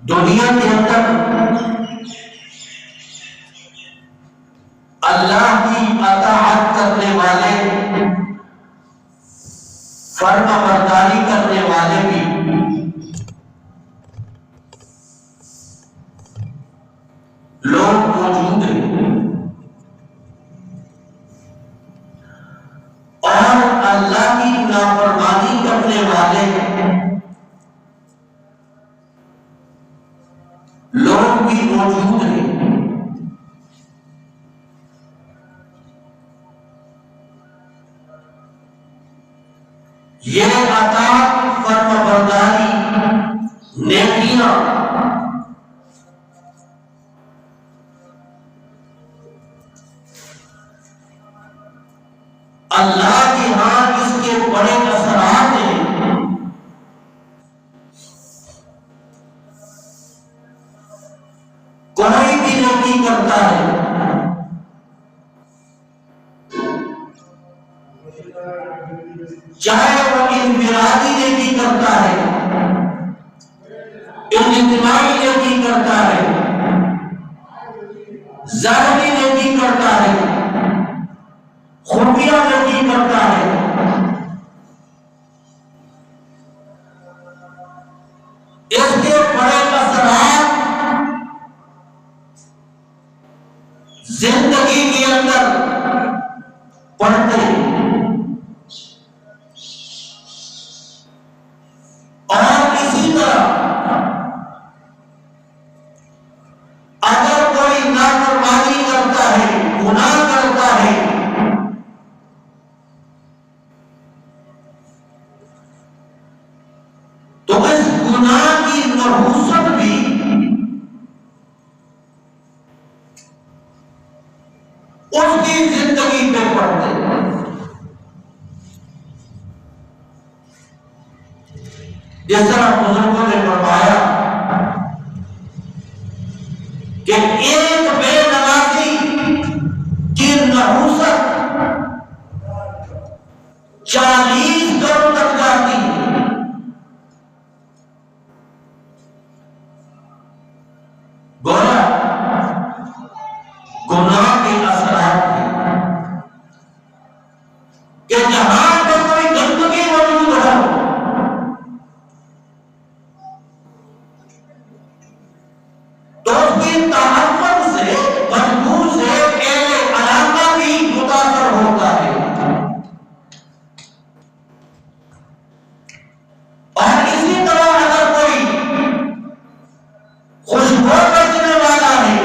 دنیا کے اندر اللہ کی اطاعت کرنے والے، فرما برداری کرنے والے بھی لوگ موجود ہیں، اور اللہ کی نافرمانی کرنے والے لوگ بھی موجود ہیں۔ یہ اطاعت، فرما برداری، نیکیاں اللہ کے ہاں اس کے بڑے اثرات ہیں۔ کوئی بھی نیکی کرتا ہے، چاہے وہ انفرادی نیکی کرتا ہے، اجتماعی نیکی کرتا ہے، ظاہری نیکی کرتا ہے، خفیہ نیکی کرتا ہے، اس کے بڑے اثرات زندگی کے اندر پڑتے ہیں۔ اور اسی طرح اگر کوئی نافرمانی کرتا ہے، گناہ کرتا ہے، تو اس گناہ کی نحوست بھی اس کی زندگی پہ پڑتے ہیں۔ جس طرح بزرگوں نے فرمایا کہ ایک بے نمازی کی نحوست 40 کروڑ تک جاتی ہے۔ گویا گناہ کے اثرات ہیں کہ جہاں پر کوئی گندگی موجود ہو، تو اس کی تحفظ سے، بدبو سے اہل علاقہ بھی متاثر ہوتا ہے۔ اور اسی طرح اگر کوئی خوشبو بیچنے والا ہے،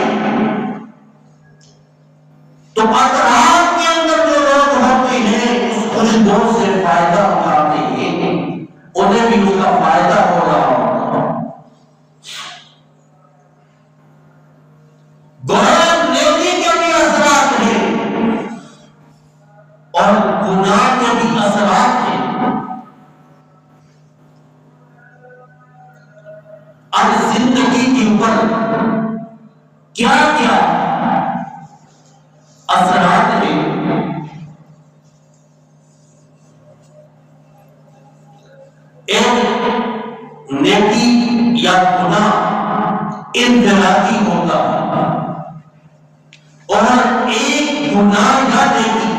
تو اطراف کے اندر جو لوگ ہوتے ہیں اس خوشبو سے فائدہ اٹھاتے ہیں، انہیں بھی اس کا فائدہ ہو رہا ہوتا ہے۔ گناہ نیکی کے بھی اثرات ہیں اور گناہ کے بھی اثرات ہیں۔ اب زندگی کے اوپر کیا کیا اثرات ہیں؟ ایک نیکی یا گناہ انفرادی ہوتا ہے، اور ایک گناہ یا نیکی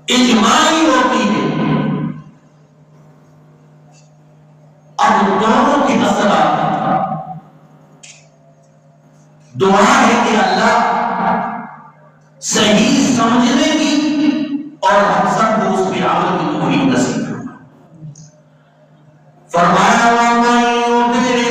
اجتماعی ہوتی ہے۔ اب دونوں کے اثرات، دعا ہے کہ اللہ صحیح سمجھنے کی اور ہم سب کو اس کے عمل کی توفیق نصیب فرمائے۔ فرمایا وَمَن يُطِعِ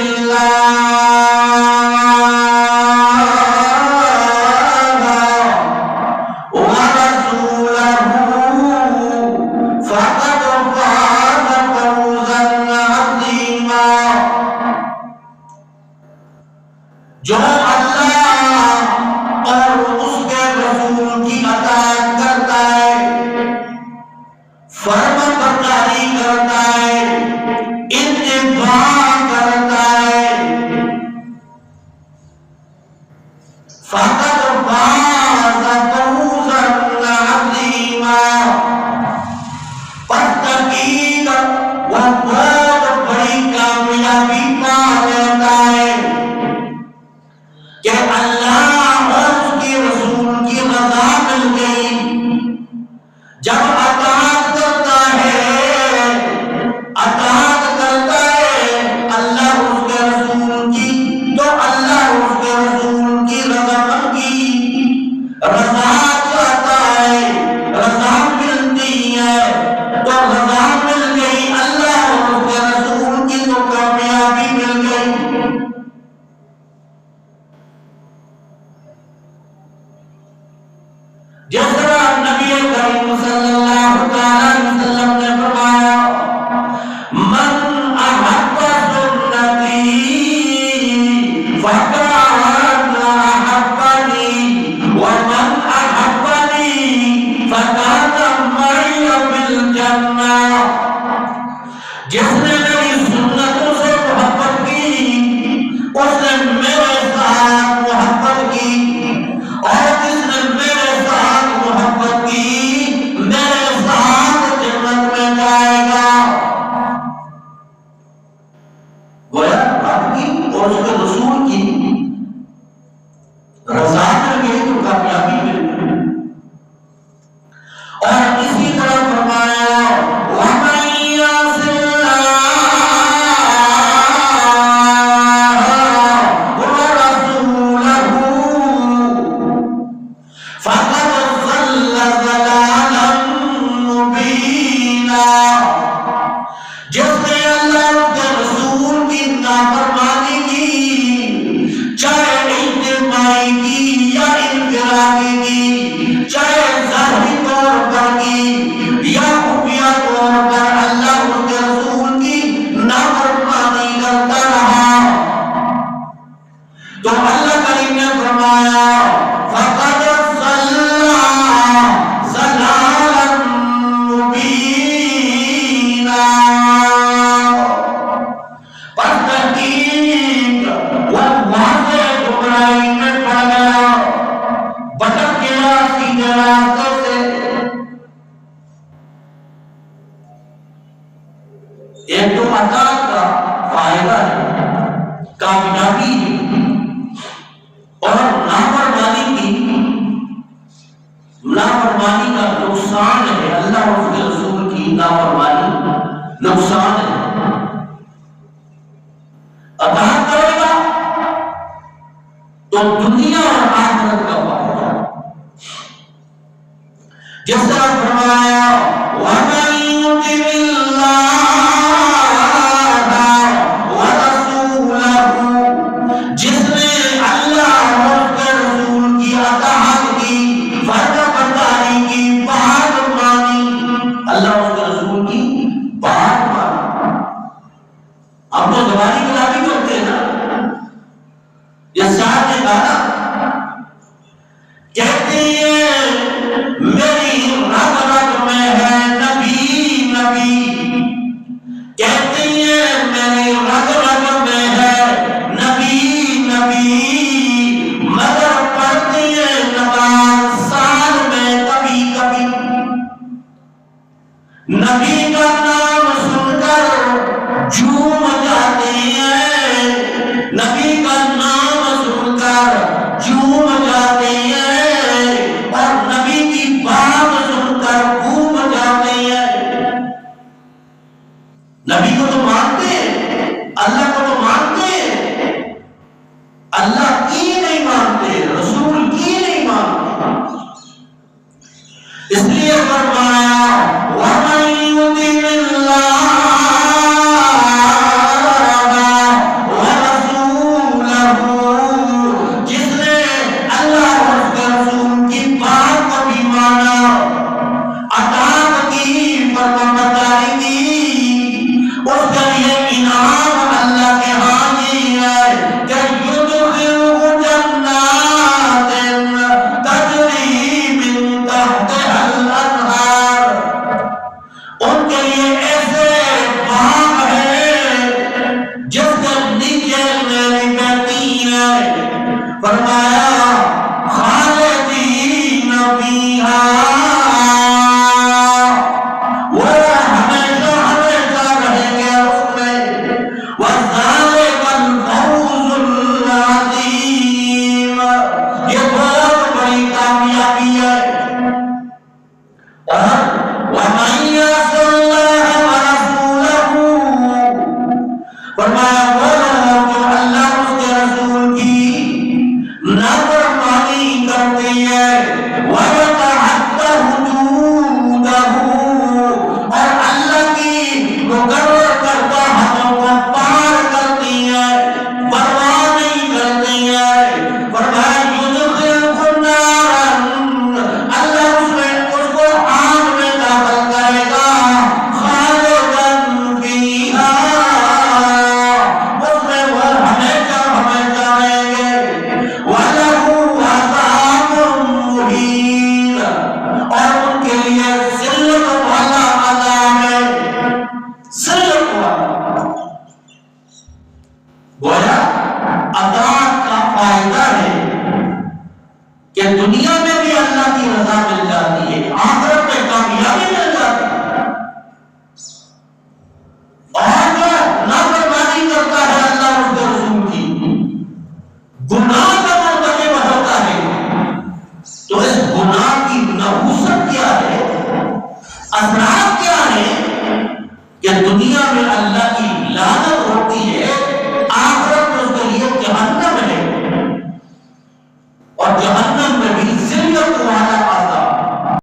فكان أحبني ومن أحبني فكان معي بالجنة. جس نے میری سنتوں سے محبت کی اس نے میرے ساتھ محبت کی، اور جس نے میرے ساتھ محبت کی میرے ساتھ جنت میں جائے گا. گویا رب کی اور اس کے رسول کی رضا مل گئی تو کامیابی مل گئی. اور اسی طرح فرمایا وَمَن يَعْصِ اللَّهَ وَرَسُولَهُ فَقَدْ ضَلَّ ضَلَالًا مُبِينًا. جس نے اللہ کے رسول کی نافرمانی کی، چاہے اجتماعی کی یا انفرادی کی، چاہے ظاہری طور پر کی یا خفیہ طور پر، اللہ کے رسول کی نافرمانی کرتا رہا تو اللہ کریم نے فرمایا فَقَدْ ضَلَّ ضَلَالًا مُبِينًا. پر تحقیق وہ واضح گمراہی میں پڑ گیا، بھٹک گیا سیدھے راستے سے. ایک تو عطا کا فائدہ ہے، کامیابی ہے، اور نافرمانی کا نقصان ہے. اللہ اور اس کے رسول کی نافرمانی نقصان ہے. اطاعت کرے گا تو دنیا اور آخرت کا فائدہ. جس طرح فرمایا وَمَن يُطِعِ اللَّهَ وَرَسُولَهُ، جس نے اللہ اور اس کے رسول کی اطاعت کی، فرما برداری کی، بات مانی، اللہ اور اس کے رسول کی بات مانی. اب تو زبانی کلابی کرتے ہیں نا. یہ صاحب نے کہا کہتے ہیں میری رگ رگ میں ہے نبی نبی، کہتے ہیں میری رگ رگ میں ہے نبی نبی، مگر پڑھتے ہیں نماز سال میں کبھی کبھی. نبی کا نام سن کر جھوم جاتے ہیں، نبی کا نام سن کر جھوم جاتے ہیں، اور نبی کی بات سن کر گھوم جاتے ہیں. نبی کو تو مانتے ہیں، اللہ کو تو مانتے ہیں، اللہ کی نہیں مانتے، رسول کی نہیں مانتے. اس لیے فرمایا وَمَن يُطِعِ اللَّهَ وَرَسُولَهُ، جس نے اللہ اور اس کے رسول کی بات کو بھی مانا، اطاعت کی، فرمانبرداری کی، اس کا یہ انعام اللہ کے ہاں یہ ہے کہ يُدْخِلُهُ جَنَّاتٍ تَجْرِي مِن تَحْتِهَا الْأَنْهَارُ. ان کے لیے ایسے باغ ہیں جس کے نیچے نہریں بہتی ہیں. فرمایا خالدین فیہا، وہ ہمیشہ ہمیشہ رہیں گے اس میں. وَذَلِكَ الْفَوْزُ الْعَظِيمُ، یہ بہت بڑی کامیابی ہے. اور وَمَن يَعْصِ اللَّهَ وَرَسُولَهُ، فرمایا وہ لوگ جو اللہ اور اس کے رسول کی نافرمانی کرتے ہیں، وَيَتَعَدَّ حُدُودَهُ، اور اللہ کی مقرر کردہ حدوں کو پار کرتی ہیں، پرواہ نہیں کرتی ہیں. فرمایا يُدْخِلْهُ نَارًا، اللہ اس کو آگ میں داخل کرے گا، خالداً فیہا، گناہ کا مرتکب ہوتا ہے تو اس گناہ کی نحوست کیا ہے، اثرات کیا ہے کہ دنیا میں اللہ کی لعنت